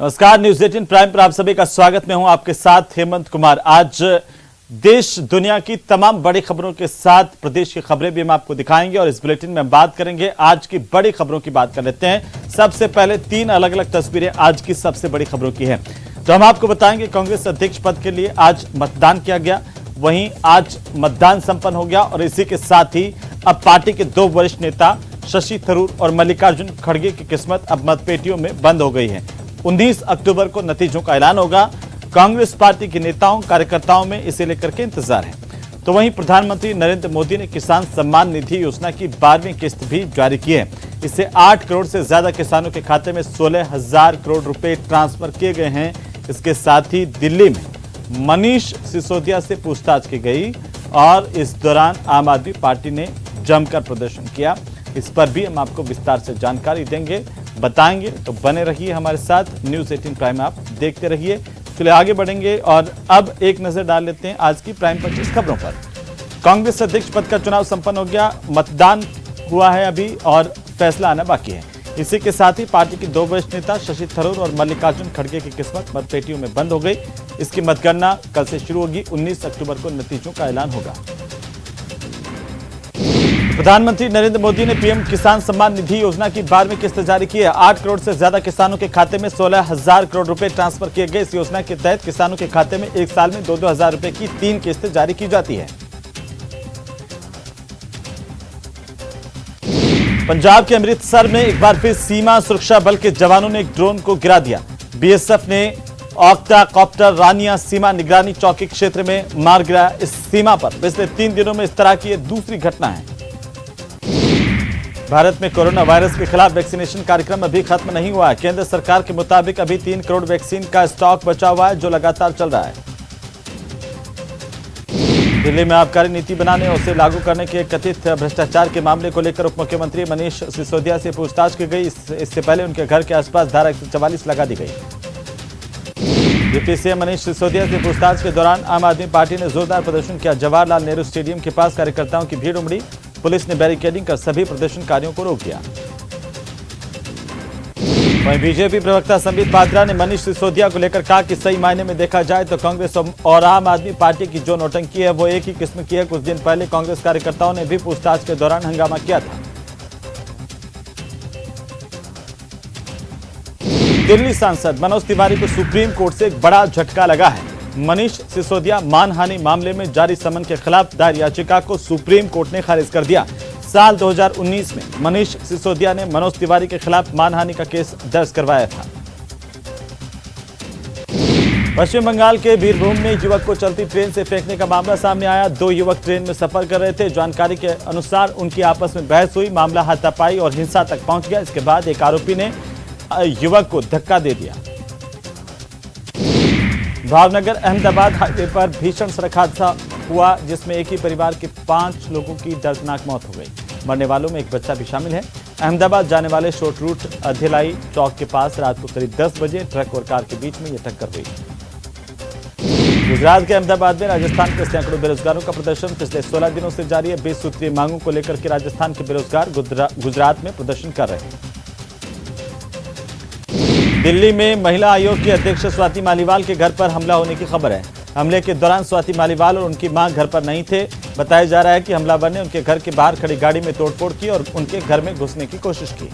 नमस्कार, news 18 prime पर आप सभी का स्वागत। मैं हूं आपके साथ हेमंत कुमार। आज देश दुनिया की तमाम बड़ी खबरों के साथ प्रदेश की खबरें भी हम आपको दिखाएंगे और इस बुलेटिन में हम बात करेंगे आज की बड़ी खबरों की। बात कर लेते हैं। सबसे पहले तीन अलग अलग तस्वीरें आज की सबसे बड़ी खबरों की हैं। तो हम आपको बताएंगे कांग्रेस अध्यक्ष पद के लिए आज मतदान किया गया, वहीं आज मतदान संपन्न हो गया और इसी के साथ ही अब पार्टी के दो वरिष्ठ नेता शशि थरूर और मल्लिकार्जुन खड़गे की किस्मत अब मतपेटियों में बंद हो गई है। 19 अक्टूबर को नतीजों का ऐलान होगा। कांग्रेस पार्टी के नेताओं कार्यकर्ताओं में इसे लेकर के इंतजार है। तो वहीं प्रधानमंत्री नरेंद्र मोदी ने किसान सम्मान निधि योजना की 12वीं किस्त भी जारी की है। इससे 8 करोड़ से ज्यादा किसानों के खाते में 16,000 करोड़ रुपए ट्रांसफर किए गए हैं। इसके साथ ही दिल्ली में मनीष सिसोदिया से पूछताछ की गई और इस दौरान आम आदमी पार्टी ने जमकर प्रदर्शन किया। इस पर भी हम आपको विस्तार से जानकारी देंगे, बताएंगे। तो बने रहिए हमारे साथ, न्यूज 18 प्राइम आप देखते रहिए। चलिए आगे बढ़ेंगे और अब एक नजर डाल लेते हैं आज की प्राइम 25 खबरों पर। कांग्रेस अध्यक्ष पद का चुनाव संपन्न हो गया, मतदान हुआ है अभी और फैसला आना बाकी है। इसी के साथ ही पार्टी के दो वरिष्ठ नेता शशि थरूर और मल्लिकार्जुन खड़गे की किस्मत मतपेटियों में बंद हो गई। इसकी मतगणना कल से शुरू होगी। 19 अक्टूबर को नतीजों का ऐलान होगा। प्रधानमंत्री नरेंद्र मोदी ने पीएम किसान सम्मान निधि योजना की 12वीं किस्त जारी की है। 8 करोड़ से ज्यादा किसानों के खाते में 16,000 करोड़ रुपए ट्रांसफर किए गए। इस योजना के तहत किसानों के खाते में एक साल में 2-2 हजार रुपए की 3 किस्तें जारी की जाती है। पंजाब के अमृतसर में एक बार फिर सीमा सुरक्षा बल के जवानों ने एक ड्रोन को गिरा दिया। बीएसएफ ने ऑक्टाकॉप्टर रानिया सीमा निगरानी चौकी क्षेत्र में मार गिराया। इस सीमा पर पिछले 3 दिनों में इस तरह की यह दूसरी घटना है। भारत में कोरोना वायरस के खिलाफ वैक्सीनेशन कार्यक्रम अभी खत्म नहीं हुआ है। केंद्र सरकार के मुताबिक अभी 3 करोड़ वैक्सीन का स्टॉक बचा हुआ है, जो लगातार चल रहा है। दिल्ली में आबकारी नीति बनाने और उसे लागू करने के कथित भ्रष्टाचार के मामले को लेकर उप मुख्यमंत्री मनीष सिसोदिया से पूछताछ की गई। इससे पहले उनके घर के आसपास धारा 144 लगा दी गई। डिप्टी सीएम मनीष सिसोदिया से पूछताछ के दौरान आम आदमी पार्टी ने जोरदार प्रदर्शन किया। जवाहरलाल नेहरू स्टेडियम के पास कार्यकर्ताओं की भीड़ उमड़ी। पुलिस ने बैरिकेडिंग कर सभी प्रदर्शनकारियों को रोक दिया। वहीं बीजेपी प्रवक्ता संबित पात्रा ने मनीष सिसोदिया को लेकर कहा कि सही मायने में देखा जाए तो कांग्रेस और आम आदमी पार्टी की जो नौटंकी है वो एक ही किस्म की है। कुछ दिन पहले कांग्रेस कार्यकर्ताओं ने भी पूछताछ के दौरान हंगामा किया था। दिल्ली सांसद मनोज तिवारी को सुप्रीम कोर्ट से एक बड़ा झटका लगा है। मनीष सिसोदिया मानहानि मामले में जारी समन के खिलाफ दायर याचिका को सुप्रीम कोर्ट ने खारिज कर दिया। साल 2019 में मनीष सिसोदिया ने मनोज तिवारी के खिलाफ मानहानि का केस दर्ज करवाया था। पश्चिम बंगाल के बीरभूम में युवक को चलती ट्रेन से फेंकने का मामला सामने आया। 2 युवक ट्रेन में सफर कर रहे थे। जानकारी के अनुसार उनकी आपस में बहस हुई, मामला हाथापाई और हिंसा तक पहुंच गया। इसके बाद एक आरोपी ने युवक को धक्का दे दिया। भावनगर अहमदाबाद हाईवे पर भीषण सड़क हादसा हुआ, जिसमें एक ही परिवार के 5 लोगों की दर्दनाक मौत हो गई। मरने वालों में एक बच्चा भी शामिल है। अहमदाबाद जाने वाले शॉर्ट रूट अधिलाई चौक के पास रात को करीब 10 बजे ट्रक और कार के बीच में यह टक्कर हुई। गुजरात के अहमदाबाद में राजस्थान के सैकड़ों बेरोजगारों का प्रदर्शन पिछले 16 दिनों से जारी है। 20 सूत्रीय मांगों को लेकर के राजस्थान के बेरोजगार गुजरात में प्रदर्शन कर रहे हैं। दिल्ली में महिला आयोग की अध्यक्ष स्वाति मालीवाल के घर पर हमला होने की खबर है। हमले के दौरान स्वाति मालीवाल और उनकी मां घर पर नहीं थे। बताया जा रहा है कि हमलावर ने उनके घर के बाहर खड़ी गाड़ी में तोड़फोड़ की और उनके घर में घुसने की कोशिश की।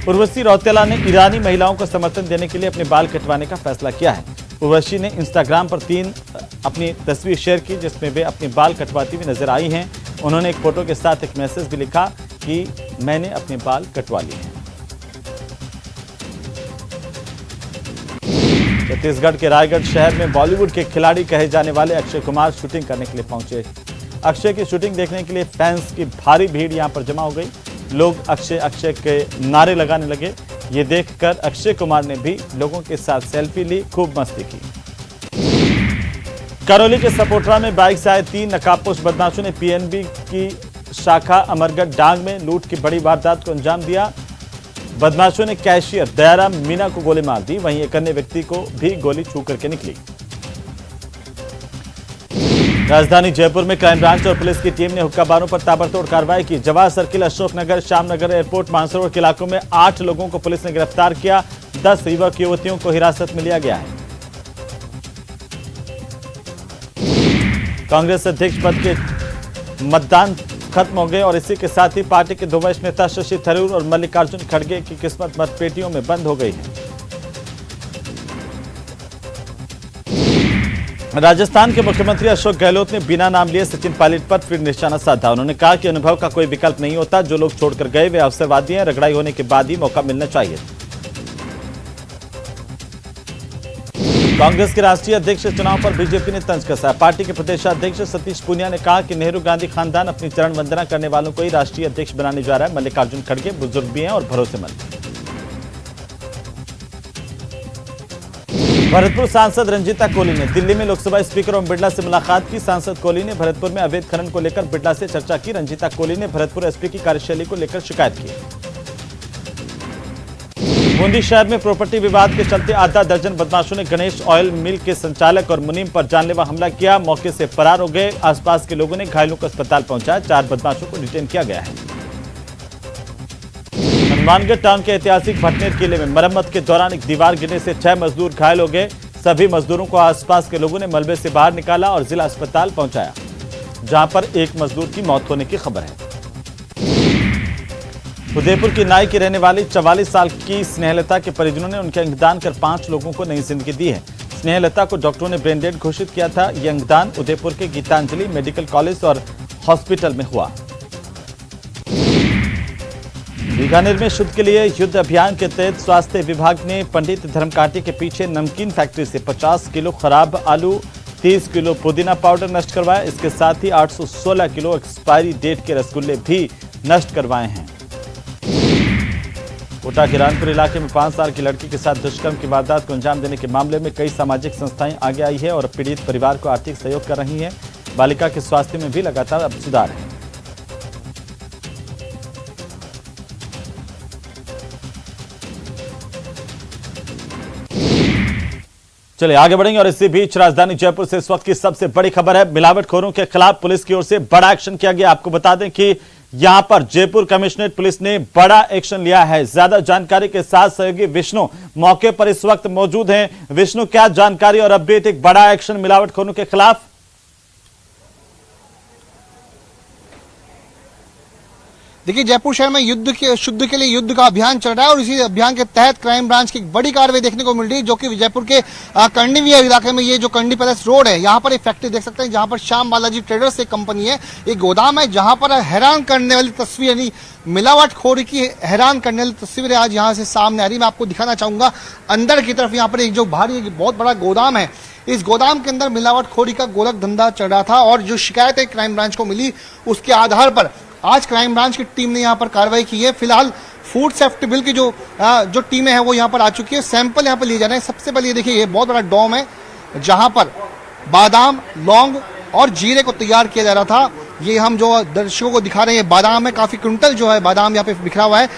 उर्वशी रौतेला ने ईरानी महिलाओं को समर्थन देने के लिए अपने बाल कटवाने का फैसला किया है। उर्वशी ने इंस्टाग्राम पर 3 अपनी तस्वीर शेयर की, जिसमें वे अपने बाल कटवाती हुई नजर आई हैं। उन्होंने एक फोटो के साथ एक मैसेज भी लिखा कि मैंने अपने बाल कटवा लिए हैं। छत्तीसगढ़ के रायगढ़ शहर में बॉलीवुड के खिलाड़ी कहे जाने वाले अक्षय कुमार शूटिंग करने के लिए पहुंचे। अक्षय की शूटिंग देखने के लिए फैंस की भारी भीड़ यहां पर जमा हो गई। लोग अक्षय अक्षय के नारे लगाने लगे। ये देखकर अक्षय कुमार ने भी लोगों के साथ सेल्फी ली, खूब मस्ती की। करौली के सपोटरा में बाइक से आए 3 नकाबपोश बदमाशों ने पीएनबी की शाखा अमरगढ़ डांग में लूट की बड़ी वारदात को अंजाम दिया। बदमाशों ने कैशियर दयाराम मीना को गोली मार दी, वहीं एक अन्य व्यक्ति को भी गोली छू करके निकली। राजधानी जयपुर में क्राइम ब्रांच और पुलिस की टीम ने हुक्काबारों पर ताबड़तोड़ कार्रवाई की। जवाहर सर्किल, अशोकनगर, श्यामनगर, एयरपोर्ट, मानसरोवर के इलाकों में 8 लोगों को पुलिस ने गिरफ्तार किया। 10 युवक युवतियों को हिरासत में लिया गया है। कांग्रेस अध्यक्ष पद के मतदान खत्म हो गए और इसी के साथ ही पार्टी के 2 वरिष्ठ नेता शशि थरूर और मल्लिकार्जुन खड़गे की किस्मत मतपेटियों में बंद हो गई है। राजस्थान के मुख्यमंत्री अशोक गहलोत ने बिना नाम लिए सचिन पायलट पर फिर निशाना साधा। उन्होंने कहा कि अनुभव का कोई विकल्प नहीं होता। जो लोग छोड़कर गए वे अवसरवादी हैं। रगड़ाई होने के बाद ही मौका मिलना चाहिए। कांग्रेस के राष्ट्रीय अध्यक्ष चुनाव पर बीजेपी ने तंज कसा। पार्टी के प्रदेशाध्यक्ष सतीश पूनिया ने कहा कि नेहरू गांधी खानदान अपनी चरण वंदना करने वालों को ही राष्ट्रीय अध्यक्ष बनाने जा रहा है। मल्लिकार्जुन खड़गे बुजुर्ग भी हैं और भरोसेमंद। भरतपुर सांसद रंजीता कोहली ने दिल्ली में लोकसभा स्पीकर ओम बिड़ला से मुलाकात की। सांसद कोहली ने भरतपुर में अवैध खनन को लेकर बिड़ला से चर्चा की। रंजीता कोहली ने भरतपुर एसपी की कार्यशैली को लेकर शिकायत की। बूंदी शहर में प्रॉपर्टी विवाद के चलते आधा दर्जन बदमाशों ने गणेश ऑयल मिल के संचालक और मुनीम पर जानलेवा हमला किया। मौके से फरार हो गए। आसपास के लोगों ने घायलों को अस्पताल पहुंचाया। 4 बदमाशों को डिटेन किया गया है। हनुमानगढ़ टाउन के ऐतिहासिक भटनेर किले में मरम्मत के दौरान एक दीवार गिरने से 6 मजदूर घायल हो गए। सभी मजदूरों को आसपास के लोगों ने मलबे से बाहर निकाला और जिला अस्पताल पहुंचाया, जहां पर एक मजदूर की मौत होने की खबर है। उदयपुर की नाई की रहने वाली 44 साल की स्नेहलता के परिजनों ने उनके अंगदान कर 5 लोगों को नई जिंदगी दी है। स्नेहलता को डॉक्टरों ने ब्रेन डेड घोषित किया था। यह अंगदान उदयपुर के गीतांजलि मेडिकल कॉलेज और हॉस्पिटल में हुआ। बीकानेर में शुद्ध के लिए युद्ध अभियान के तहत स्वास्थ्य विभाग ने पंडित धर्मकांटी के पीछे नमकीन फैक्ट्री से 50 किलो खराब आलू, 30 किलो पुदीना पाउडर नष्ट करवाया। इसके साथ ही 816 किलो एक्सपायरी डेट के रसगुल्ले भी नष्ट करवाए हैं। कोटा के रानपुर इलाके में 5 साल की लड़की के साथ दुष्कर्म की वारदात को अंजाम देने के मामले में कई सामाजिक संस्थाएं आगे आई है और पीड़ित परिवार को आर्थिक सहयोग कर रही हैं। बालिका के स्वास्थ्य में भी लगातार अब सुधार है। चलिए आगे बढ़ेंगे और इसी बीच राजधानी जयपुर से इस वक्त की सबसे बड़ी खबर है। मिलावटखोरों के खिलाफ पुलिस की ओर से बड़ा एक्शन किया गया। आपको बता दें कि यहां पर जयपुर कमिश्नरेट पुलिस ने बड़ा एक्शन लिया है। ज्यादा जानकारी के साथ सहयोगी विष्णु मौके पर इस वक्त मौजूद हैं। विष्णु, क्या जानकारी और अपडेट एक बड़ा एक्शन मिलावटखोरों के खिलाफ? देखिए, जयपुर शहर में शुद्ध के लिए युद्ध का अभियान चल रहा है और इसी अभियान के तहत क्राइम ब्रांच की एक बड़ी कार्रवाई देखने को मिल रही है, जो कि जयपुर के करनी विहार इलाके में ये जो करनी पैलेस रोड है, यहाँ पर एक फैक्ट्री देख सकते हैं, जहाँ पर श्याम बालाजी ट्रेडर्स एक कंपनी है, एक गोदाम है, जहाँ पर हैरान करने वाली तस्वीर यानी मिलावटखोरी की हैरान करने वाली तस्वीरें आज यहाँ से सामने आ रही। मैं आपको दिखाना चाहूंगा अंदर की तरफ। यहाँ पर एक जो भारी बहुत बड़ा गोदाम है, इस गोदाम के अंदर मिलावटखोरी का गोलक धंधा चल रहा था और जो शिकायतें क्राइम ब्रांच को मिली उसके आधार पर आज क्राइम ब्रांच की टीम ने यहाँ पर कार्रवाई की है। फिलहाल फूड सेफ्टी बिल की जो टीमें हैं वो यहाँ पर आ चुकी है। सैंपल यहाँ पर लिए जा रहे हैं। सबसे पहले ये देखिए, ये बहुत बड़ा डोम है जहाँ पर बादाम, लौंग और जीरे को तैयार किया जा रहा था। ये हम जो दर्शकों को दिखा रहे हैं, बादाम है, काफी क्विंटल जो है बादाम यहाँ पे बिखरा हुआ है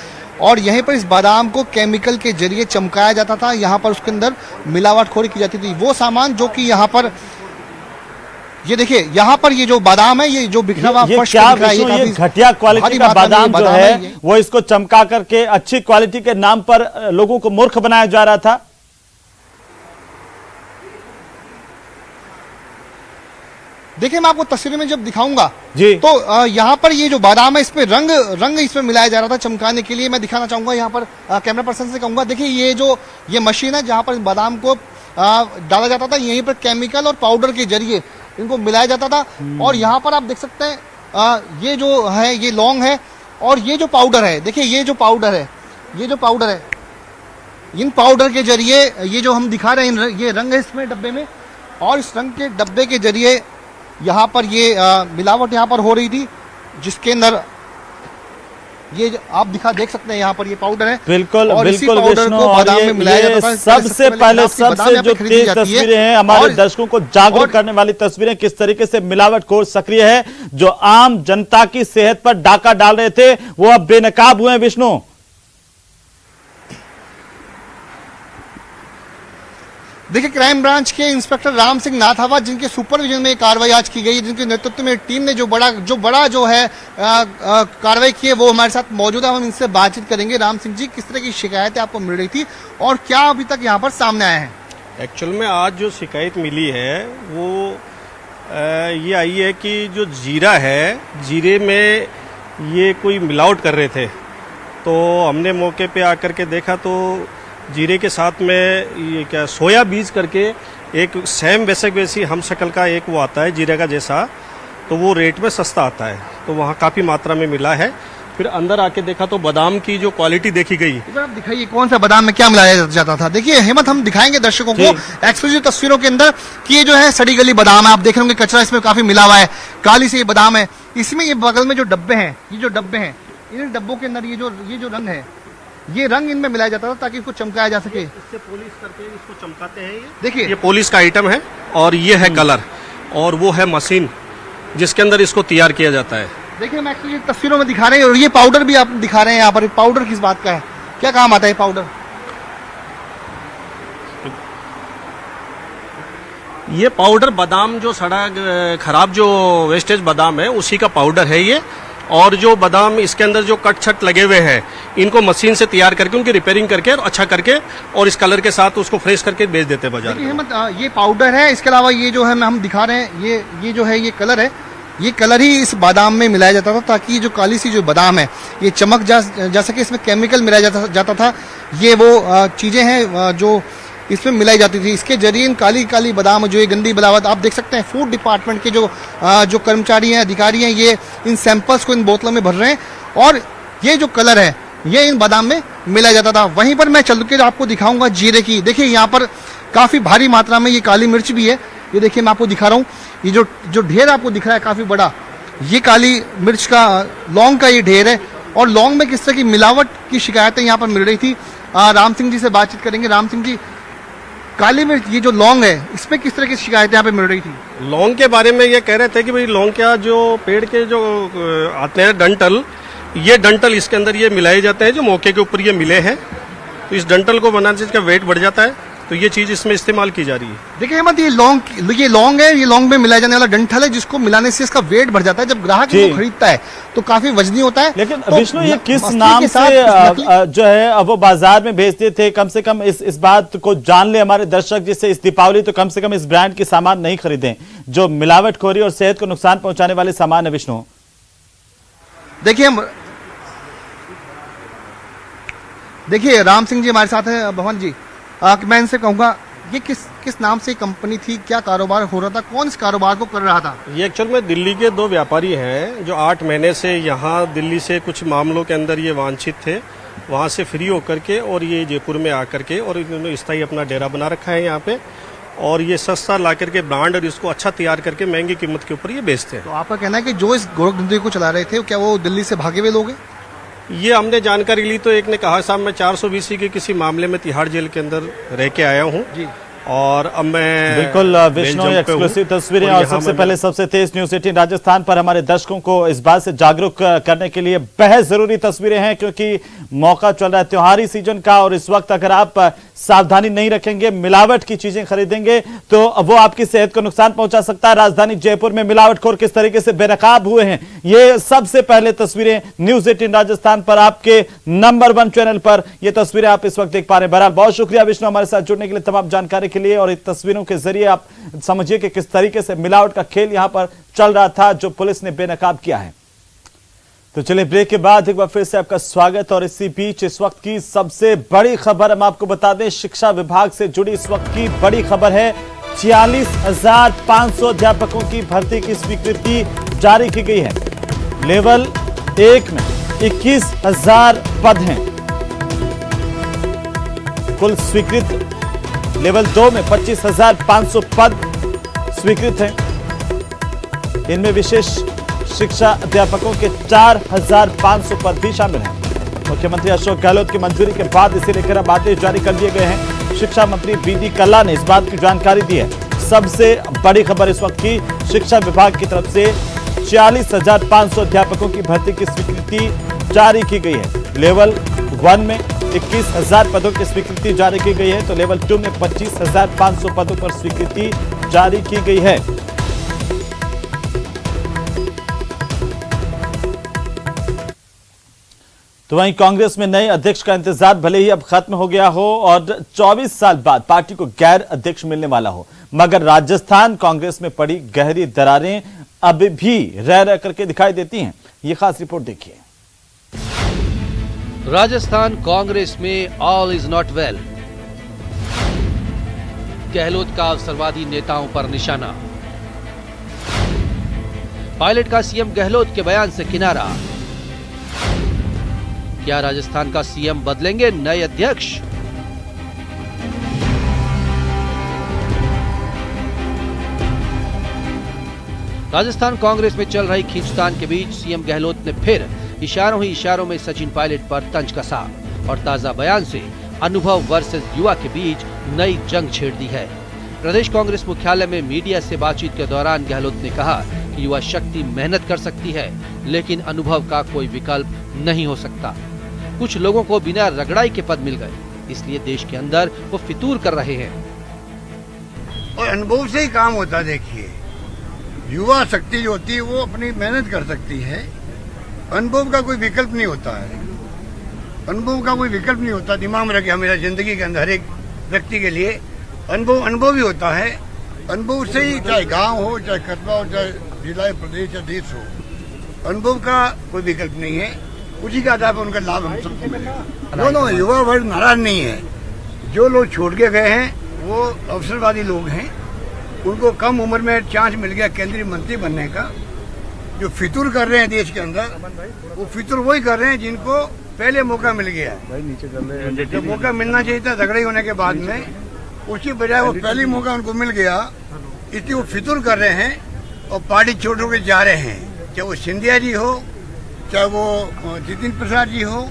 और यहीं पर इस बादाम को केमिकल के जरिए चमकाया जाता था। यहाँ पर उसके अंदर मिलावटखोरी की जाती थी। वो सामान जो कि यहाँ पर ये देखिए, यहाँ पर ये जो बादाम है, ये जो बिखरा हुआ फर्श पे दिख रहा है, ये घटिया क्वालिटी का बादाम जो है वो इसको चमका करके अच्छी क्वालिटी के नाम पर लोगों को मूर्ख बनाया जा रहा था। देखिए, मैं आपको तस्वीर में जब दिखाऊंगा जी, तो यहाँ पर ये जो बादाम है इसमें रंग इसमें मिलाया जा रहा था चमकाने के लिए। मैं दिखाना चाहूंगा, यहाँ पर कैमरा पर्सन से कहूंगा, देखिए ये मशीन है जहाँ पर बादाम को डाला जाता था। यहीं पर केमिकल और पाउडर के जरिए इनको मिलाया जाता था और यहाँ पर आप देख सकते हैं ये जो है ये लौंग है और ये जो पाउडर है, देखिए ये जो पाउडर है, इन पाउडर के जरिए ये जो हम दिखा रहे हैं ये रंग है इसमें डब्बे में और इस रंग के डब्बे के जरिए यहाँ पर ये मिलावट यहाँ पर हो रही थी, जिसके अंदर ये आप देख सकते हैं यहाँ पर ये पाउडर है। बिल्कुल और बिल्कुल विष्णु, और ये सबसे पहले सबसे जो तेज तस्वीरें हैं हमारे दर्शकों को जागरूक करने वाली तस्वीरें, किस तरीके से मिलावटखोर सक्रिय है, जो आम जनता की सेहत पर डाका डाल रहे थे वो अब बेनकाब हुए हैं। विष्णु, देखिए, क्राइम ब्रांच के इंस्पेक्टर राम सिंह नाथावत, जिनके सुपरविजन में कार्रवाई आज की गई, जिनके नेतृत्व में टीम ने जो बड़ा कार्रवाई की है, वो हमारे साथ मौजूद है। हम इनसे बातचीत करेंगे। राम सिंह जी, किस तरह की शिकायतें आपको मिल रही थी और क्या अभी तक यहाँ पर सामने आए हैं? एक्चुअल में आज जो शिकायत मिली है वो ये आई है कि जो जीरा है, जीरे में ये कोई मिलावट कर रहे थे। तो हमने मौके पे आकर के देखा तो जीरे के साथ में ये क्या सोया बीज करके एक सेम वैसी हम शक्ल का एक वो आता है जीरे का जैसा, तो वो रेट में सस्ता आता है, तो वहाँ काफ़ी मात्रा में मिला है। फिर अंदर आके देखा तो बादाम की जो क्वालिटी देखी गई। आप दिखाइए कौन सा बादाम में क्या मिलाया जाता था। देखिए हेमंत, हम दिखाएंगे दर्शकों को एक्सक्लूसिव तस्वीरों के अंदर कि ये जो है सड़ी गली बादाम है। आप देख रहे होंगे कचरा इसमें काफी मिला हुआ है, काली से ये बादाम है। इसमें ये बगल में जो डब्बे हैं, इन डब्बों के अंदर ये जो रंग है, ये रंग इनमें मिलाया जाता था ताकि इसको चमकाया जा सके। इससे पॉलिश करके इसको चमकाते हैं। देखिए, ये पॉलिश का आइटम है और ये है कलर, और वो है मशीन जिसके अंदर इसको तैयार किया जाता है। देखिए, हम एक्चुअली तस्वीरों में दिखा रहे हैं और ये पाउडर भी आप दिखा रहे हैं यहाँ पर। पाउडर किस बात का है, क्या काम आता है पाउडर? ये पाउडर बादाम जो सड़ा खराब जो वेस्टेज बादाम है उसी का पाउडर है ये। और जो बादाम इसके अंदर जो कट छट लगे हुए हैं, इनको मशीन से तैयार करके उनकी रिपेयरिंग करके और अच्छा करके और इस कलर के साथ उसको फ्रेश करके बेच देते हैं बाजार में। ये पाउडर है, इसके अलावा ये जो है हम दिखा रहे हैं, ये जो है ये कलर है। ये कलर ही इस बादाम में मिलाया जाता था ताकि जो काली सी जो बादाम है ये चमक जा सके। इसमें केमिकल मिलाया जाता था। ये वो चीजें हैं जो इसमें मिलाई जाती थी। इसके जरिए इन काली बादाम जो ये गंदी मिलावट, आप देख सकते हैं फूड डिपार्टमेंट के जो कर्मचारी हैं, अधिकारी हैं, ये इन सैंपल्स को इन बोतलों में भर रहे हैं और ये जो कलर है ये इन बादाम में मिलाया जाता था। वहीं पर मैं चल के आपको दिखाऊंगा जीरे की। देखिए, यहाँ पर काफी भारी मात्रा में ये काली मिर्च भी है। ये देखिए, मैं आपको दिखा रहा हूँ, ये जो ढेर आपको दिख रहा है काफी बड़ा, ये काली मिर्च का लौंग का ये ढेर है। और लौंग में किस तरह की मिलावट की शिकायतें यहाँ पर मिल रही थी। राम सिंह जी से बातचीत करेंगे। राम सिंह जी, काली मिर्च, ये जो लौंग है, इसमें किस तरह की शिकायतें यहाँ पे मिल रही थी? लौंग के बारे में ये कह रहे थे कि भाई लौंग क्या जो पेड़ के जो आते हैं डंटल, ये डंटल इसके अंदर ये मिलाए जाते हैं जो मौके के ऊपर ये मिले हैं। तो इस डंटल को बनाने से इसका वेट बढ़ जाता है, तो ये चीज इसमें इस्तेमाल की जा रही है। देखिए हेमंत, ये लौंग है, ये लौंग में मिलाया जाने वाला डंठल है जिसको मिलाने से इसका वेट बढ़ जाता है। जब ग्राहक इसको खरीदता है तो काफी वजनी होता है। लेकिन तो विष्णु, ये किस नाम से जो है अब वो बाजार में भेजते थे? कम से कम इस बात को जान ले हमारे दर्शक, जिससे इस दीपावली तो कम से कम इस ब्रांड के सामान नहीं खरीदें जो मिलावटखोरी और सेहत को नुकसान पहुंचाने वाले सामान है। विष्णु, देखिए राम सिंह जी हमारे साथ है। भवन जी, मैं इनसे कहूंगा ये किस नाम से कंपनी थी, क्या कारोबार हो रहा था, कौन इस कारोबार को कर रहा था? ये एक्चुअल में दिल्ली के 2 व्यापारी हैं जो 8 महीने से यहाँ दिल्ली से कुछ मामलों के अंदर ये वांछित थे, वहाँ से फ्री होकर के और ये जयपुर में आकर के और इन्होंने स्थायी अपना डेरा बना रखा है यहाँ पे। और ये सस्ता ला करके ब्रांड और इसको अच्छा तैयार करके महंगी कीमत के ऊपर ये बेचते हैं। तो आपका कहना है कि जो इस गोरख धंधे को चला रहे थे, क्या वो दिल्ली से भागे हुए लोग हैं? ये हमने जानकारी ली तो एक ने कहा साहब मैं 420 के किसी मामले में तिहाड़ जेल के अंदर रह के आया हूँ और अब मैं बिल्कुल विष्णु, एक्सक्लूसिव तस्वीरें। और सबसे पहले सबसे तेज न्यूज 18 राजस्थान पर हमारे दर्शकों को इस बात से जागरूक करने के लिए बेहद जरूरी तस्वीरें हैं, क्योंकि मौका चल रहा है त्योहारी सीजन का और इस वक्त अगर आप सावधानी नहीं रखेंगे, मिलावट की चीजें खरीदेंगे तो वो आपकी सेहत को नुकसान पहुंचा सकता है। राजधानी जयपुर में मिलावटखोर किस तरीके से बेनकाब हुए हैं, ये सबसे पहले तस्वीरें न्यूज 18 राजस्थान पर आपके नंबर 1 चैनल पर ये तस्वीरें आप इस वक्त देख पा रहे हैं। बहरहाल बहुत शुक्रिया विष्णु हमारे साथ जुड़ने के लिए, तमाम जानकारी के लिए। और इन तस्वीरों के जरिए आप समझिए कि किस तरीके से मिलावट का खेल यहां पर चल रहा था जो पुलिस ने बेनकाब किया है। तो चलिए ब्रेक के बाद एक बार फिर से आपका स्वागत। और इसी बीच इस वक्त की सबसे बड़ी खबर हम आपको बता दें, शिक्षा विभाग से जुड़ी इस वक्त की बड़ी खबर है। 46,500 अध्यापकों की भर्ती की स्वीकृति जारी की गई है। लेवल 1 में 21,000 पद हैं कुल स्वीकृत। लेवल 2 में 25,500 पद स्वीकृत हैं। इनमें विशेष शिक्षा अध्यापकों के 4,500 पद भी शामिल हैं। मुख्यमंत्री अशोक गहलोत की मंजूरी के बाद इसे लेकर अब आदेश जारी कर दिए गए हैं। शिक्षा मंत्री बीडी कल्ला ने इस बात की जानकारी दी है। सबसे बड़ी खबर इस वक्त की, शिक्षा विभाग की तरफ से 46,500 अध्यापकों की भर्ती की स्वीकृति जारी की गई है। लेवल 1 में 21,000 पदों की स्वीकृति जारी की गई है, तो लेवल 2 में 25,500 पदों पर स्वीकृति जारी की गई है। तो वहीं कांग्रेस में नए अध्यक्ष का इंतजार भले ही अब खत्म हो गया हो और 24 साल बाद पार्टी को गैर अध्यक्ष मिलने वाला हो, मगर राजस्थान कांग्रेस में पड़ी गहरी दरारें अभी भी रह रह करके दिखाई देती हैं। ये खास रिपोर्ट देखिए। राजस्थान कांग्रेस में all is not well. Gehlot का अवसरवादी नेताओं पर निशाना। पायलट का सीएम गहलोत के बयान से किनारा। क्या राजस्थान का सीएम बदलेंगे नए अध्यक्ष? राजस्थान कांग्रेस में चल रही खींचतान के बीच सीएम गहलोत ने फिर इशारों ही इशारों में सचिन पायलट पर तंज कसा और ताजा बयान से अनुभव वर्सेस युवा के बीच नई जंग छेड़ दी है। प्रदेश कांग्रेस मुख्यालय में मीडिया से बातचीत के दौरान गहलोत ने कहा कि युवा शक्ति मेहनत कर सकती है, लेकिन अनुभव का कोई विकल्प नहीं हो सकता। कुछ लोगों को बिना रगड़ाई के पद मिल गए, इसलिए देश के अंदर वो फितूर कर रहे हैं। और अनुभव से ही काम होता। देखिए, युवा शक्ति जो होती है वो अपनी मेहनत कर सकती है, अनुभव का कोई विकल्प नहीं होता है। अनुभव का कोई विकल्प नहीं होता। दिमाग में रखे हमेशा, जिंदगी के अंदर हर एक व्यक्ति के लिए अनुभव ही होता है। अनुभव से ही, चाहे गांव हो, चाहे कस्बा हो, चाहे जिला, प्रदेश या देश हो, अनुभव का कोई विकल्प नहीं है। उसी के आधार पर उनका लाभ हम सबको मिलेगा। दोनों युवा वर्ग नाराज नहीं है। जो लोग छोड़ के गए हैं वो अवसरवादी लोग हैं, उनको कम उम्र में चांस मिल गया केंद्रीय मंत्री बनने का। जो फितूर कर रहे हैं देश के अंदर, वो फितूर वही कर रहे हैं जिनको पहले मौका मिल गया। जो मौका मिलना चाहिए था झगड़े होने के बाद में, उसकी बजाय वो पहली मौका उनको मिल गया, इसलिए वो फितूर कर रहे हैं और पार्टी छोड़ के जा रहे हैं। चाहे वो सिंधिया जी हो, चाहे वो जितिन प्रसाद जी हो,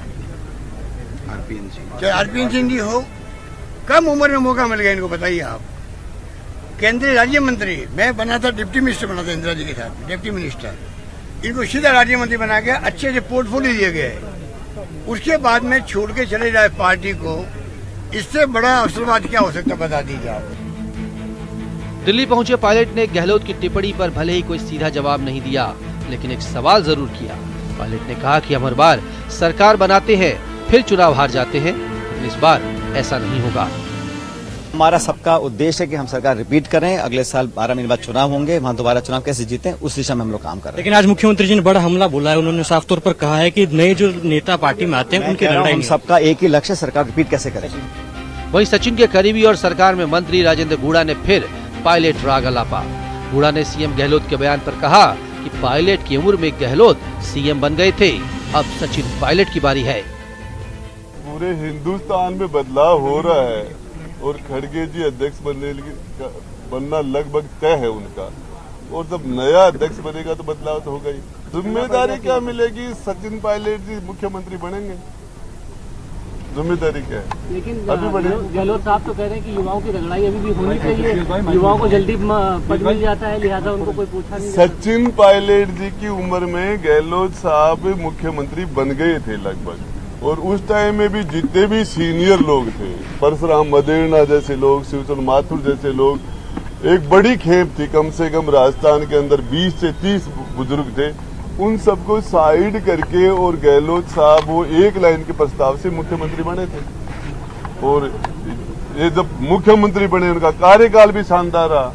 चाहे आरपीएन सिंह जी हो, कम उम्र में मौका मिल गया इनको। बताइए आप, केंद्रीय राज्य मंत्री, मैं बना था डिप्टी मिनिस्टर बना था इंदिरा जी के साथ, डिप्टी मिनिस्टर, इनको सीधा राज्य मंत्री बना गया, अच्छे से पोर्टफोलियो दिए गए। उसके बाद में छोड़ के चले जाए पार्टी को, इससे बड़ा अवसरवाद क्या हो सकता, बता दीजिए आप। दिल्ली पहुंचे पायलट ने गहलोत की टिप्पणी पर भले ही कोई सीधा जवाब नहीं दिया, लेकिन एक सवाल जरूर किया। पायलट ने कहा कि हम हर बार सरकार बनाते हैं फिर चुनाव हार जाते हैं, लेकिन इस बार ऐसा नहीं होगा। हमारा सबका उद्देश्य है कि हम सरकार रिपीट करें। अगले साल 12 महीने बाद चुनाव होंगे, वहां दोबारा चुनाव कैसे जीतें उस दिशा में हम लोग काम कर रहे हैं। लेकिन आज मुख्यमंत्री जी ने बड़ा हमला बोला है। उन्होंने साफ तौर पर कहा है कि नए जो नेता पार्टी में आते हैं उनकी लड़ाई हम सबका एक ही लक्ष्य, सरकार रिपीट कैसे करेगी। वहीं सचिन के करीबी और सरकार में मंत्री राजेंद्र गुड़ा ने फिर पायलट राग अलापा। गुड़ा ने सीएम गहलोत के बयान पर कहा कि पायलट की उम्र में गहलोत सीएम बन गए थे, अब सचिन पायलट की बारी है। पूरे हिंदुस्तान में बदलाव हो रहा है और खड़गे जी अध्यक्ष बनना लगभग तय है उनका, और जब नया अध्यक्ष बनेगा तो बदलाव तो होगा ही। जिम्मेदारी क्या मिलेगी? सचिन पायलट जी मुख्यमंत्री बनेंगे, जिम्मेदारी क्या है? लेकिन अभी गहलोत साहब तो कह रहे हैं कि युवाओं की रगड़ाई अभी भी होनी चाहिए, युवाओं को जल्दी पद मिल जाता है, लिहाजा उनको कोई पूछा नहीं। सचिन पायलट जी की उम्र में गहलोत साहब मुख्यमंत्री बन गए थे लगभग, और उस टाइम में भी जितने भी सीनियर लोग थे, परशुराम मदेरणा जैसे लोग, शिवचंद्र माथुर जैसे लोग, एक बड़ी खेप थी, कम से कम राजस्थान के अंदर 20 से 30 बुजुर्ग थे, उन सबको साइड करके और गहलोत साहब वो एक लाइन के प्रस्ताव से मुख्यमंत्री बने थे। और ये जब मुख्यमंत्री बने उनका कार्यकाल भी शानदार रहा।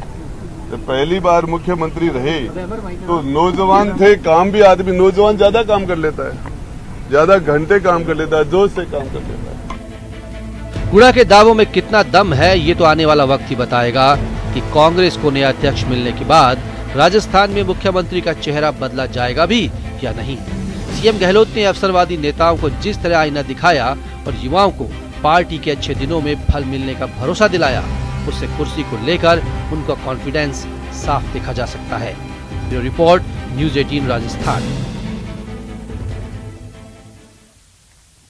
जब पहली बार मुख्यमंत्री रहे तो नौजवान थे, काम भी आदमी नौजवान ज्यादा काम कर लेता है, ज्यादा घंटे काम कर लेता है, जोश से काम कर लेता है। गुड़ा के दावों में कितना दम है ये तो आने वाला वक्त ही बताएगा कि कांग्रेस को नया अध्यक्ष मिलने के बाद राजस्थान में मुख्यमंत्री का चेहरा बदला जाएगा भी या नहीं। सीएम गहलोत ने अवसरवादी नेताओं को जिस तरह आईना दिखाया और युवाओं को पार्टी के अच्छे दिनों में फल मिलने का भरोसा दिलाया, उससे कुर्सी को लेकर उनका कॉन्फिडेंस साफ देखा जा सकता है। Bureau report, news 18 Rajasthan.